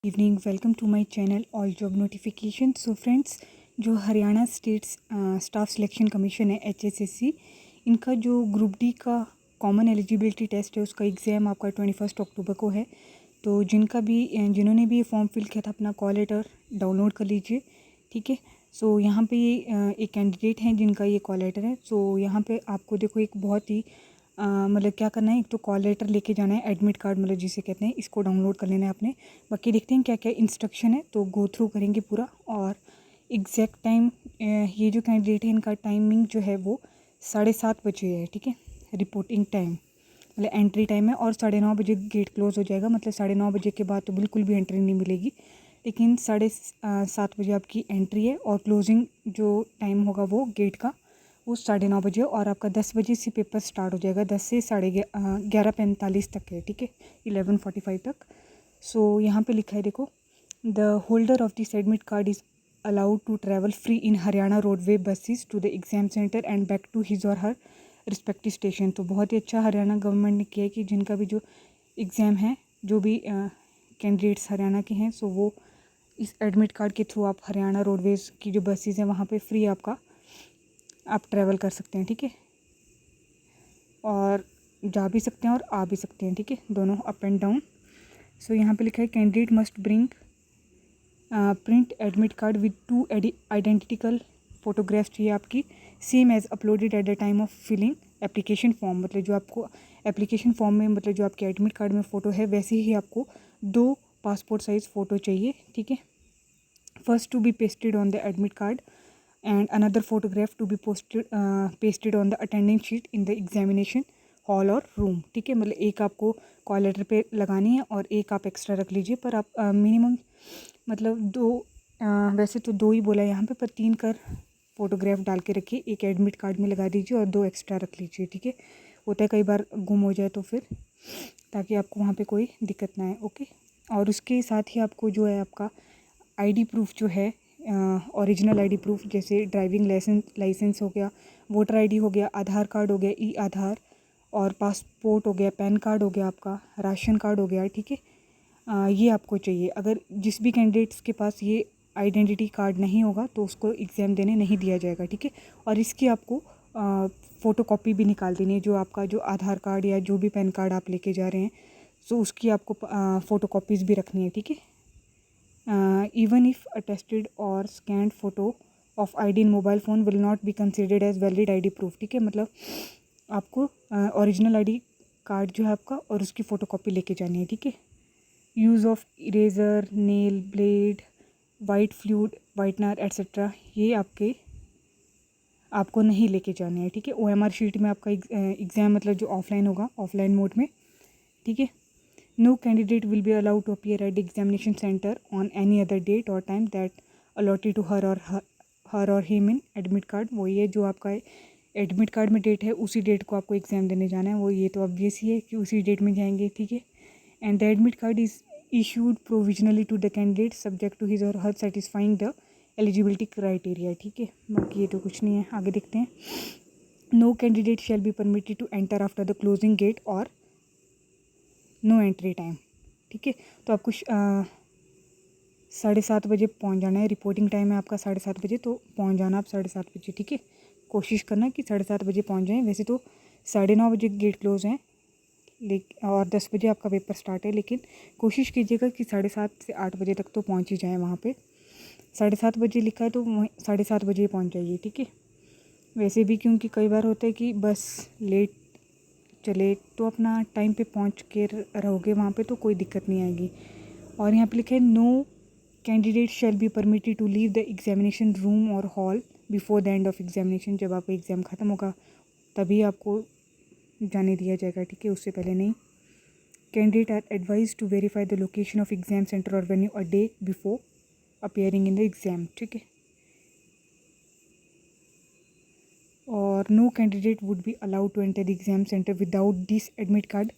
Evening, welcome to my channel all job notification. So friends, जो Haryana state staff selection commission है HSSC, इनका जो group D का common eligibility test है उसका एग्ज़ाम आपका 21 अक्टूबर को है। तो जिन्होंने भी ये फॉर्म फिल किया था अपना कॉल लेटर डाउनलोड कर लीजिए, ठीक है। सो यहाँ पे एक कैंडिडेट हैं जिनका ये कॉल लेटर है। सो यहाँ पे आपको देखो एक बहुत ही मतलब क्या करना है, एक तो कॉल लेटर लेके जाना है, एडमिट कार्ड मतलब जिसे कहते हैं, इसको डाउनलोड कर लेना है आपने। बाकी देखते हैं क्या क्या इंस्ट्रक्शन है, तो गो थ्रू करेंगे पूरा। और एग्जैक्ट टाइम, ये जो कैंडिडेट है इनका टाइमिंग जो है वो 7:30 बजे है, ठीक है। रिपोर्टिंग टाइम मतलब एंट्री टाइम है, और 9:30 बजे गेट क्लोज हो जाएगा। मतलब 9:30 बजे के बाद तो बिल्कुल भी एंट्री नहीं मिलेगी, लेकिन 7:30 बजे आपकी एंट्री है। और क्लोजिंग जो टाइम होगा वो गेट का वो 9:30 बजे, और आपका 10 बजे से पेपर स्टार्ट हो जाएगा, 10 से 11:45 तक है, ठीक है, 11:45 तक। सो यहाँ पे लिखा है देखो, the holder of this admit card is allowed to travel free in Haryana roadway buses to the exam centre and back to his और हर रिस्पेक्टिव स्टेशन। तो बहुत ही अच्छा हरियाणा गवर्नमेंट ने किया है कि जिनका भी जो एग्ज़ाम है, जो भी कैंडिडेट्स हरियाणा के हैं, सो वो इस एडमिट कार्ड के थ्रू आप हरियाणा रोडवेज़ की जो बसेस हैं वहाँ पे फ्री आप ट्रैवल कर सकते हैं, ठीक है। और जा भी सकते हैं और आ भी सकते हैं, ठीक है, दोनों अप एंड डाउन। सो यहाँ पे लिखा है candidate must bring print admit card with 2 identical photographs चाहिए आपकी, same as uploaded at the time of filling application form. मतलब जो आपको एप्लीकेशन फॉर्म में, मतलब जो आपके एडमिट कार्ड में फ़ोटो है वैसे ही आपको 2 पासपोर्ट साइज़ फ़ोटो चाहिए, ठीक है। First to be pasted on the admit card and another photograph to be pasted on the attendance sheet in the examination hall और रूम, ठीक है। मतलब एक आपको कॉल लेटर पे लगानी है और एक आप एक्स्ट्रा रख लीजिए, पर आप मिनिमम मतलब 2, वैसे तो 2 ही बोला है यहाँ पे, पर 3 कर फोटोग्राफ डाल के रखिए, एक एडमिट कार्ड में लगा दीजिए और 2 एक्स्ट्रा रख लीजिए, ठीक है। होता है कई बार गुम हो जाए तो फिर, ताकि आपको वहाँ पे कोई दिक्कत ना आए, ओके। और उसके साथ ही आपको जो है आपका आईडी प्रूफ जो है, ओरिजिनल आईडी प्रूफ, जैसे ड्राइविंग लाइसेंस हो गया, वोटर आईडी हो गया, आधार कार्ड हो गया, ई आधार, और पासपोर्ट हो गया, पैन कार्ड हो गया, आपका राशन कार्ड हो गया, ठीक है। ये आपको चाहिए। अगर जिस भी कैंडिडेट्स के पास ये आइडेंटिटी कार्ड नहीं होगा तो उसको एग्ज़ाम देने नहीं दिया जाएगा, ठीक है। और इसकी आपको फ़ोटो कॉपी भी निकाल देनी है, जो आपका जो आधार कार्ड या जो भी पैन कार्ड आप लेके जा रहे हैं, सो उसकी आपको फ़ोटो कॉपीज़ भी रखनी है, ठीक है। Even if attested or scanned photo of ID in mobile phone will not be considered as valid ID proof, ठीक है। मतलब आपको ओरिजिनल आईडी कार्ड जो है आपका और उसकी फ़ोटोकॉपी लेके जानी है, ठीक है। Use of eraser, nail blade, white fluid whitener etcetera ये आपको नहीं लेके जाने हैं, ठीक है। OMR शीट में आपका एग्ज़ाम मतलब जो ऑफलाइन होगा, ऑफलाइन मोड में, ठीक है। No candidate will be allowed to appear at the examination center on any other date or time that allotted to her or him in admit card। वही है, जो आपका एडमिट कार्ड में date है उसी डेट को आपको एग्ज़ाम देने जाना है, वो ये तो ऑब्वियस ही है कि उसी डेट में जाएंगे, ठीक है। And the admit card is issued provisionally to the candidate subject to his or her satisfying the eligibility criteria, ठीक है। बाकी ये तो कुछ नहीं है, आगे देखते हैं। No candidate shall be permitted to enter after the closing gate or no entry time, ठीक है। तो आपको 7:30 बजे पहुंच जाना है, रिपोर्टिंग टाइम है आपका 7:30 बजे, तो पहुंच जाना आप 7:30 बजे, ठीक है। कोशिश करना कि 7:30 बजे पहुंच जाएं। वैसे तो 9:30 बजे गेट क्लोज हैं, लेकिन और 10 बजे आपका पेपर स्टार्ट है, लेकिन कोशिश कीजिएगा कि 7:30 से 8 बजे तक तो पहुँच ही जाएँ वहाँ पर। 7:30 बजे लिखा है तो 7:30 बजे ही पहुँच जाइए, ठीक है। वैसे भी क्योंकि कई बार होता है कि बस लेट चले तो अपना टाइम पे पहुंच के रहोगे वहाँ पे तो कोई दिक्कत नहीं आएगी। और यहाँ पे लिखा है no candidate shall be permitted to leave the examination room और hall before the end of examination. जब आपका एग्ज़ाम ख़त्म होगा तभी आपको जाने दिया जाएगा, ठीक है, उससे पहले नहीं। Candidate are advise to verify the location of exam centre और venue a day before appearing in the exam, ठीक है। और no candidate would be allowed to enter the exam centre without this admit card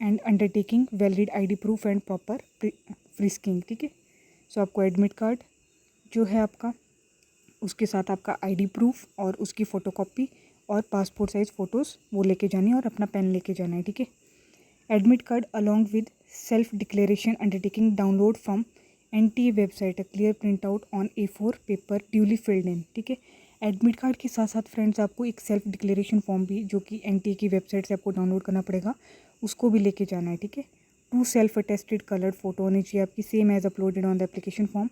and undertaking valid ID proof and proper frisking, ठीक है। सो आपको admit card जो है आपका, उसके साथ आपका आईडी प्रूफ और उसकी फ़ोटोकॉपी और पासपोर्ट साइज़ फ़ोटोज़ वो लेके जानी है, और अपना पेन लेके जाना है, ठीक है। Admit card along with self declaration undertaking download from NTA website, a clear print out on A4 paper duly filled in. ठीक है, एडमिट कार्ड के साथ साथ फ्रेंड्स आपको एक सेल्फ डिक्लेरेशन फॉर्म भी जो कि NTA की वेबसाइट से आपको डाउनलोड करना पड़ेगा, उसको भी लेके जाना है। ठीक है, 2 सेल्फ अटेस्टेड कलर्ड फोटो होनी चाहिए आपकी, same as uploaded on the application form.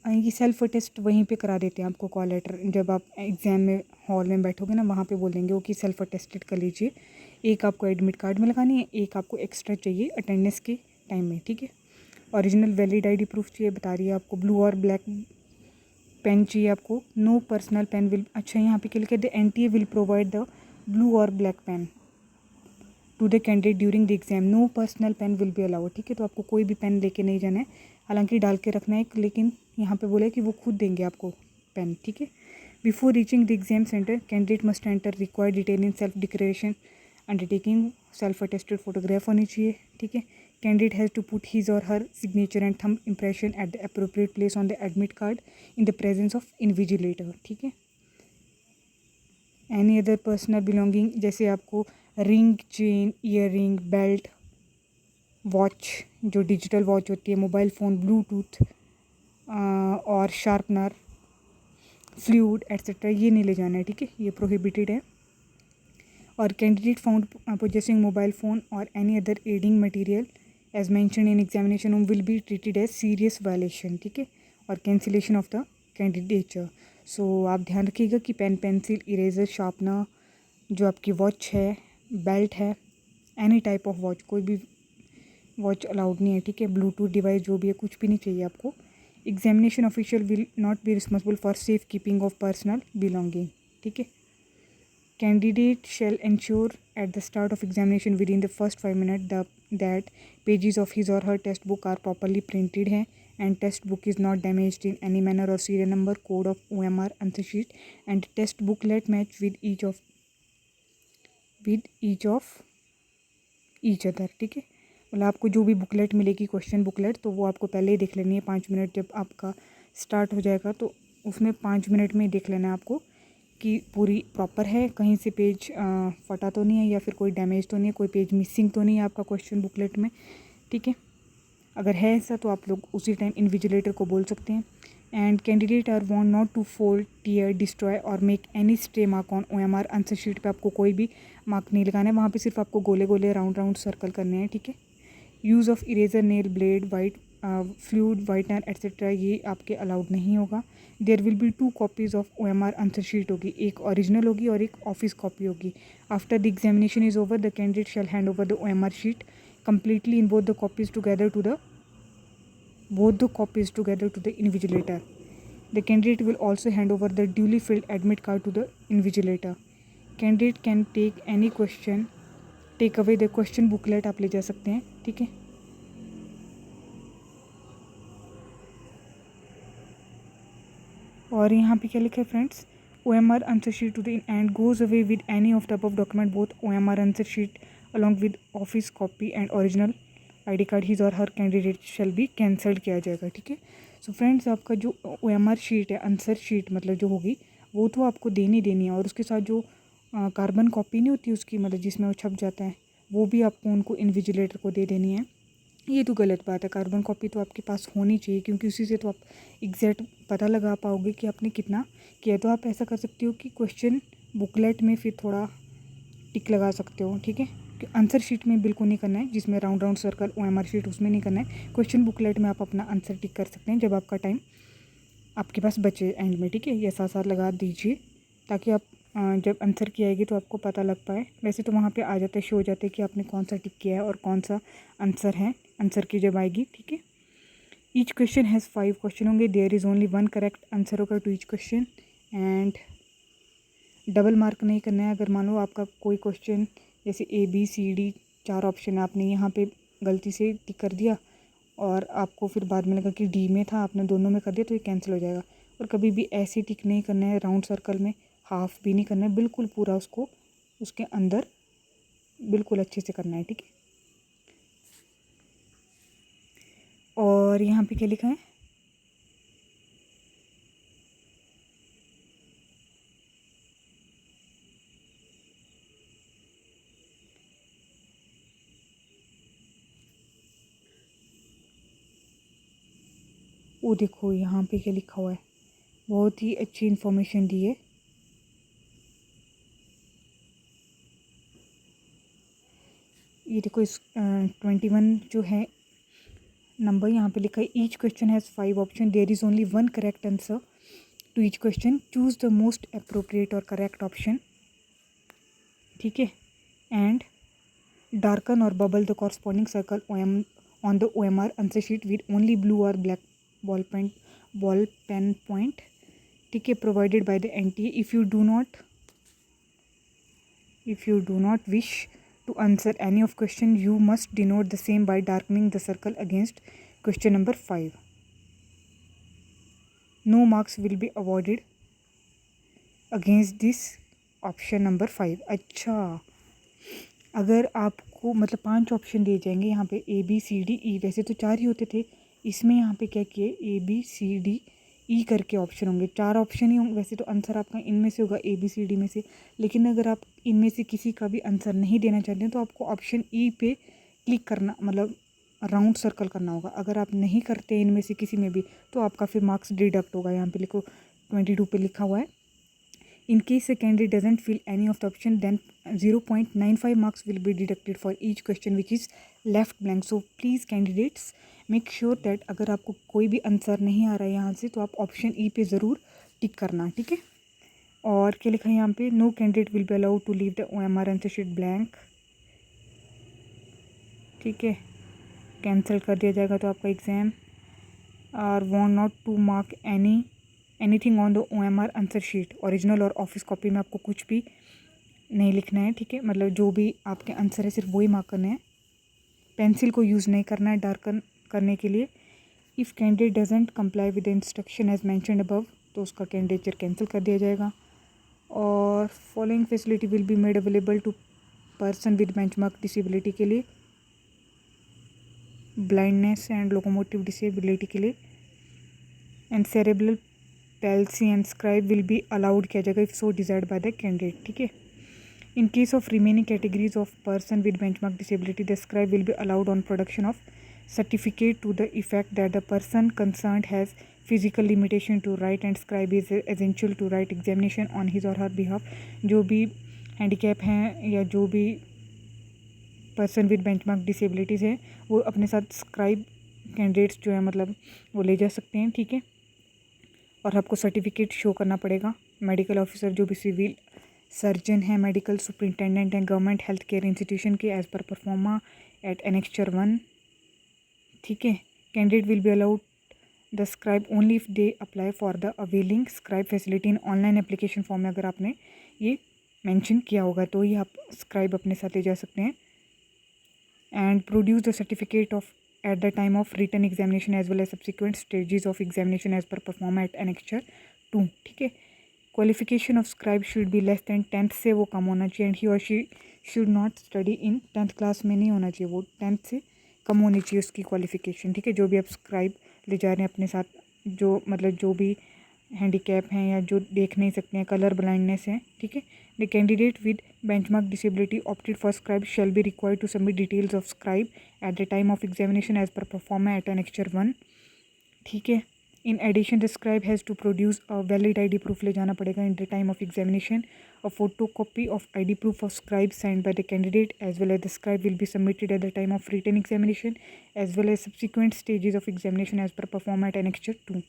ये सेल्फ अटेस्ट वहीं पे करा देते हैं आपको कॉल लेटर, जब आप एग्ज़ाम में हॉल में बैठोगे ना वहाँ पे बोल देंगे वो कि सेल्फ अटेस्टेड कर लीजिए। एक आपको एडमिट कार्ड में लगानी है, एक आपको एक्स्ट्रा चाहिए अटेंडेंस के टाइम में। ठीक है, ओरिजिनल वैलिड ID प्रूफ चाहिए, बता रही है आपको। ब्लू और ब्लैक पेन चाहिए आपको। नो पर्सनल पेन विल, अच्छा यहाँ पे क्या लिखा है, the NTA will provide the blue और black pen to the candidate during the exam, no personal pen will be allowed. ठीक है, तो आपको कोई भी पेन लेके नहीं जाना है, हालांकि डाल के रखना है, लेकिन यहाँ पे बोला है कि वो खुद देंगे आपको पेन। ठीक है, before reaching the exam centre candidate must enter required detail in self declaration undertaking, self attested photograph होनी चाहिए। ठीक है, candidate has to put his और her signature and thumb impression at the appropriate place on the admit card in the presence of invigilator. ठीक है, any other personal belonging, जैसे आपको ring, chain, ear ring, belt, watch जो digital watch होती है, mobile phone, Bluetooth और sharpener, fluid etcetera, ये नहीं ले जाना है। ठीक है, ये प्रोहिबिटेड है। और candidate found possessing mobile phone और any other aiding material as mention in examination room will be treated as serious violation. ठीक है, और cancellation of the candidature. So आप ध्यान रखिएगा कि पेन, पेंसिल, इरेजर, शार्पनर, जो आपकी वॉच है, बेल्ट है, एनी टाइप ऑफ वॉच, कोई भी वॉच अलाउड नहीं है। ठीक है, ब्लूटूथ डिवाइस जो भी है कुछ भी नहीं चाहिए आपको। Examination official will not be responsible for safe keeping of personal belonging. ठीक है, candidate shall ensure at the start of examination within the first 5 minutes that pages of his or her test book are properly printed हैं and test book is not damaged in any manner or serial number, code of OMR answer sheet and test booklet match with each other। ठीक है, मतलब आपको जो भी booklet मिलेगी, question booklet, तो वो आपको पहले ही देख लेनी है 5 मिनट जब आपका स्टार्ट हो जाएगा, तो उसमें 5 मिनट में देख लेना है आपको कि पूरी प्रॉपर है, कहीं से पेज फटा तो नहीं है या फिर कोई डैमेज तो नहीं है, कोई पेज मिसिंग तो नहीं है आपका क्वेश्चन बुकलेट में। ठीक है, अगर है ऐसा तो आप लोग उसी टाइम इन्विजिलेटर को बोल सकते हैं। And candidate are want not to fold, tear, destroy और make any stay mark on OMR answer sheet पे आपको कोई भी मार्क नहीं लगाना है, वहाँ पे सिर्फ आपको गोले गोले राउंड राउंड सर्कल करने हैं। ठीक है, use of eraser, nail, blade, white fluid, whitener etcetera ये आपके अलाउड नहीं होगा। There will be 2 copies of OMR answer sheet होगी, एक ओरिजिनल होगी और एक ऑफिस कॉपी होगी। After the examination is over the candidate shall hand over the OMR sheet completely in both the copies together to the invigilator. The candidate will also hand over the duly filled admit card to the invigilator. Candidate can take away the question booklet आप ले जा सकते हैं। ठीक है, और यहाँ पे क्या लिखा है friends, OMR answer sheet to the end goes away with any of the above document, both OMR answer sheet along with office copy and original ID card his और her candidate shall be cancelled किया जाएगा। ठीक है, so friends आपका जो OMR sheet है, answer sheet मतलब जो होगी वो तो आपको देनी है, और उसके साथ जो कार्बन कॉपी नहीं होती उसकी, मतलब जिसमें वो छप जाता है, वो भी आपको उनको इन्विजिलेटर को दे देनी है। ये तो गलत बात है, कार्बन कॉपी तो आपके पास होनी चाहिए, क्योंकि उसी से तो आप एग्जैक्ट पता लगा पाओगे कि आपने कितना किया। तो आप ऐसा कर सकते हो कि क्वेश्चन बुकलेट में फिर थोड़ा टिक लगा सकते हो। ठीक है, आंसर शीट में बिल्कुल नहीं करना है, जिसमें round round circle OMR sheet उसमें नहीं करना है। क्वेश्चन बुकलेट में आप अपना आंसर टिक कर सकते हैं जब आपका टाइम आपके पास बचे एंड में। ठीक है, ये साथ साथ लगा दीजिए ताकि आप जब आंसर की आएगी तो आपको पता लग पाए। वैसे तो वहाँ पे आ जाते, शो हो जाते हैं कि आपने कौन सा टिक किया है और कौन सा आंसर है, आंसर की जब आएगी। ठीक है, ईच क्वेश्चन हैज़ 5 क्वेश्चन होंगे, there is only 1 correct answer होगा to each question and double mark नहीं करना है। अगर मान लो आपका कोई क्वेश्चन जैसे ABCD 4 ऑप्शन है, आपने यहाँ पे गलती से टिक कर दिया और आपको फिर बाद में लगा कि D में था, आपने दोनों में कर दिया, तो ये कैंसिल हो जाएगा। और कभी भी ऐसे टिक नहीं करना है राउंड सर्कल में, हाफ भी नहीं करना है, बिल्कुल पूरा उसको उसके अंदर बिल्कुल अच्छे से करना है। ठीक है, और यहाँ पे क्या लिखा है, वो देखो यहाँ पे क्या लिखा हुआ है, बहुत ही अच्छी इन्फॉर्मेशन दी है। ये देखो इस 21 जो है नंबर यहाँ पे लिखा है, each question has 5 option, there is only 1 correct answer to each question, choose the most appropriate or correct option. ठीक है, and darken or bubble the corresponding circle on the OMR answer sheet with only blue or black ball pen point. ठीक है, provided by the NTA. If you do not wish to answer any of question, you must denote the same by darkening the circle against question number 5. No marks will be awarded against this option number 5. अच्छा, अगर आपको मतलब 5 option दिए जाएंगे यहाँ पे ABCDE, वैसे तो 4 ही होते थे, इसमें यहाँ पे क्या किए ABCDE करके ऑप्शन होंगे, 4 ऑप्शन ही होंगे। वैसे तो आंसर आपका इनमें से होगा ABCD में से, लेकिन अगर आप इनमें से किसी का भी आंसर नहीं देना चाहते हैं तो आपको ऑप्शन E पे क्लिक करना, मतलब राउंड सर्कल करना होगा। अगर आप नहीं करते इनमें से किसी में भी तो आपका फिर मार्क्स डिडक्ट होगा। यहाँ पे लिखो 22 पे लिखा हुआ है, in case a candidate doesn't fill any of the option, then 0.95 marks will be deducted for each question which is left blank. So please candidates make sure that अगर आपको कोई भी आंसर नहीं आ रहा है यहाँ से तो आप ऑप्शन E पे ज़रूर टिक करना। ठीक है, और क्या लिखा है यहाँ पे, no candidate will be allowed to leave the OMR answer sheet blank. ठीक है, कैंसिल कर दिया जाएगा तो आपका एग्ज़ाम, और want not to mark anything on the OMR answer sheet, original और ऑफिस कॉपी में आपको कुछ भी नहीं लिखना है। ठीक है, मतलब जो भी आपके आंसर है सिर्फ वही मार्क करने हैं, पेंसिल को यूज़ नहीं करना है डार्कन करने के लिए। If candidate doesn't comply with the instruction as mentioned above, तो उसका कैंडिडेचर कैंसिल कर दिया जाएगा। और following facility will be made available to person with benchmark disability के लिए, ब्लाइंडनेस एंड लोकोमोटिव डिसेबिलिटी के लिए, and cerebral palsy and scribe will be allowed किया जाएगा if so desired by the candidate. ठीक है, in case of remaining categories of person with benchmark disability, the scribe will be allowed on production of certificate to the effect that the person concerned has physical limitation to write and scribe is essential to write examination on his और her behalf. जो भी handicap हैं या जो भी person with benchmark disabilities है वो अपने साथ स्क्राइब कैंडिडेट्स जो है मतलब वो ले जा सकते हैं। ठीक है, और आपको सर्टिफिकेट शो करना पड़ेगा। मेडिकल ऑफिसर जो भी सिविल सर्जन है, मेडिकल सुपरिंटेंडेंट हैं गवर्नमेंट हेल्थ केयर इंस्टीट्यूशन के as per proforma at annexure 1। ठीक है, candidate will be allowed the scribe only if they apply for the availing scribe facility in online application form में अगर आपने ये mention किया होगा तो ही आप स्क्राइब अपने साथ ले जा सकते हैं। And produce the certificate of at the time of written examination as well as subsequent stages of examination as per performa at annexure 2। ठीक है, qualification of scribe should be less than 10th से वो कम होना चाहिए, and he और she should not study in 10th class में नहीं होना चाहिए, वो 10th से कम होनी चाहिए उसकी क्वालिफिकेशन। ठीक है, जो भी आप स्क्राइब ले जा रहे हैं अपने साथ, जो मतलब जो भी हैंडीकैप हैं या जो देख नहीं सकते हैं, कलर ब्लाइंडनेस है। ठीक है, the candidate with benchmark disability opted for scribe shall be required to submit details of scribe at the time of examination as per proforma at annexure 1। ठीक है, in addition the scribe has to produce a valid ID proof ले जाना पड़ेगा in the time of examination, a photo copy of ID proof of scribe signed by the candidate as well as the scribe will B submitted at the time of written examination as well as subsequent stages of examination as per proforma at annexure 2।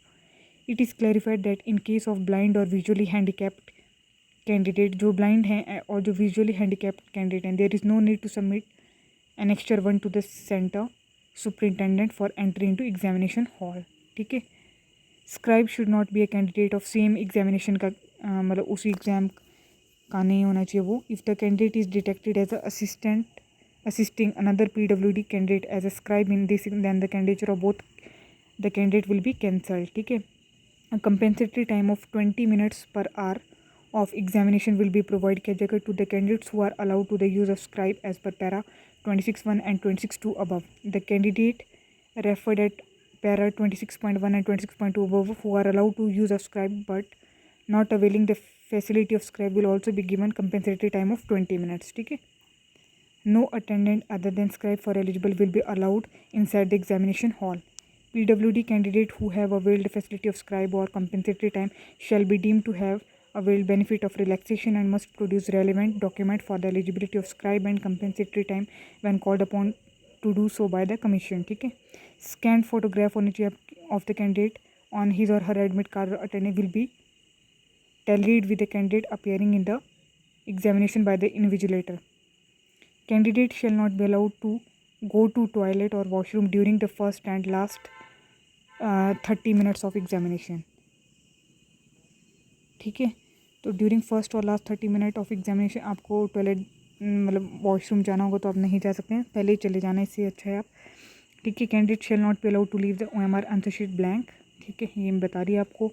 It is clarified that in case of blind और visually handicapped candidate, जो blind हैं और जो visually handicapped candidate हैं, there is no need to submit annexure 1 to the centre superintendent for entry into examination hall. ठीक है, scribe should not be a candidate of same examination का मतलब उसी एग्ज़ाम का नहीं होना चाहिए वो। If the candidate is detected as a assisting another PWD candidate as a scribe in this, then the candidature of both the candidate will be cancelled। ठीक है, a compensatory time of 20 minutes per hour of examination will be provided किया जाएगा to the candidates who are allowed to the use of scribe as per para 26(1) and 26(2) above। The candidate referred at para 26.1 and 26.2 above who are allowed to use a scribe but not availing the facility of scribe will also be given compensatory time of 20 minutes। ठीक है, no attendant other than scribe for eligible will be allowed inside the examination hall। PWD candidate who have availed the facility of scribe or compensatory time shall be deemed to have availed benefit of relaxation and must produce relevant document for the eligibility of scribe and compensatory time when called upon to do so by the commission. ठीक है, scanned photograph होनी चाहिए of the candidate on his or her admit card attendee will be tallied with the candidate appearing in the examination by the invigilator. Candidate shall not be allowed to go to toilet or washroom during the first and last 30 minutes of examination. ठीक है, तो during first और last 30 minute of examination आपको toilet मतलब washroom जाना होगा तो आप नहीं जा सकते हैं, पहले ही चले जाना, इससे अच्छा है आप। ठीक है, candidate shall not be allowed to leave the OMR answer sheet blank. ठीक है, ये मैं बता रही है आपको।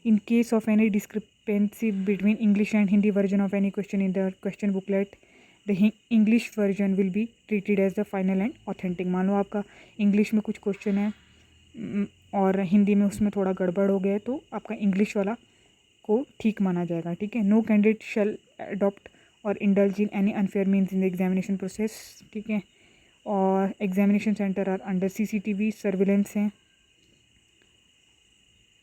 In case of any discrepancy between English and Hindi version of any question in the question booklet the English version will be treated as the final and authentic. मान लो आपका इंग्लिश में कुछ क्वेश्चन है और हिंदी में उसमें थोड़ा गड़बड़ हो गया है तो आपका इंग्लिश वाला को ठीक माना जाएगा। ठीक है, नो कैंडिडेट शेल अडॉप्ट और indulge in any unfair means in the examination process. ठीक है, और examination centre are under CCTV surveillance हैं।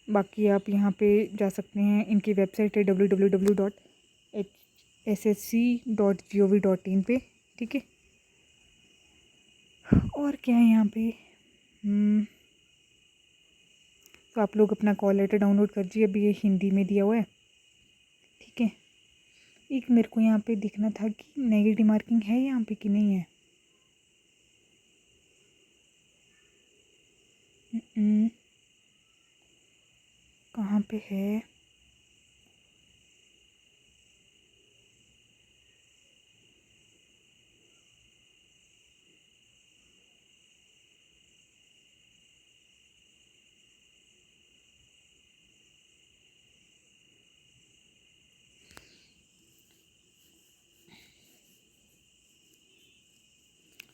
बाकी आप यहाँ पे जा सकते हैं, इनकी वेबसाइट है www.ssc.gov.in पे। ठीक है, और क्या है यहाँ पे, तो आप लोग अपना कॉल लेटर डाउनलोड कर लीजिए, अभी ये हिंदी में दिया हुआ है। ठीक है, एक मेरे को यहाँ पे दिखना था कि नेगेटिव मार्किंग है यहाँ पे कि नहीं है। कहाँ पे है,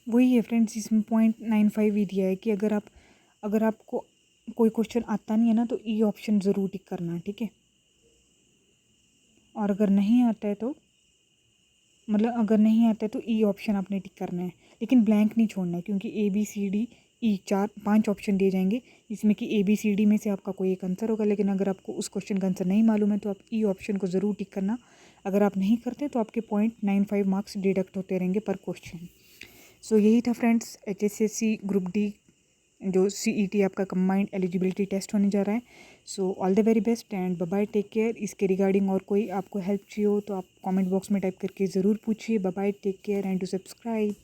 वही है फ्रेंड्स, इसमें 0.95 ही दिया है कि अगर आपको कोई क्वेश्चन आता नहीं है ना तो ई ऑप्शन ज़रूर टिक करना है। ठीक है, और अगर नहीं आता है तो अगर नहीं आता है तो ई ऑप्शन आपने टिक करना है, लेकिन ब्लैंक नहीं छोड़ना है, क्योंकि ABCDE 4-5 ऑप्शन दिए जाएंगे जिसमें कि ABCD में से आपका कोई एक आंसर होगा, लेकिन अगर आपको उस क्वेश्चन का आंसर नहीं मालूम है तो आप ई ऑप्शन को ज़रूर टिक करना। अगर आप नहीं करते तो आपके 0.95 मार्क्स डिडक्ट होते रहेंगे पर क्वेश्चन। सो यही था फ्रेंड्स HSSC ग्रुप D जो CET आपका कंबाइंड एलिजिबिलिटी टेस्ट होने जा रहा है। So all the very best and bye bye, take care. इसके रिगार्डिंग और कोई आपको हेल्प चाहिए हो तो आप कमेंट बॉक्स में टाइप करके ज़रूर पूछिए। Bye bye, take care and to subscribe.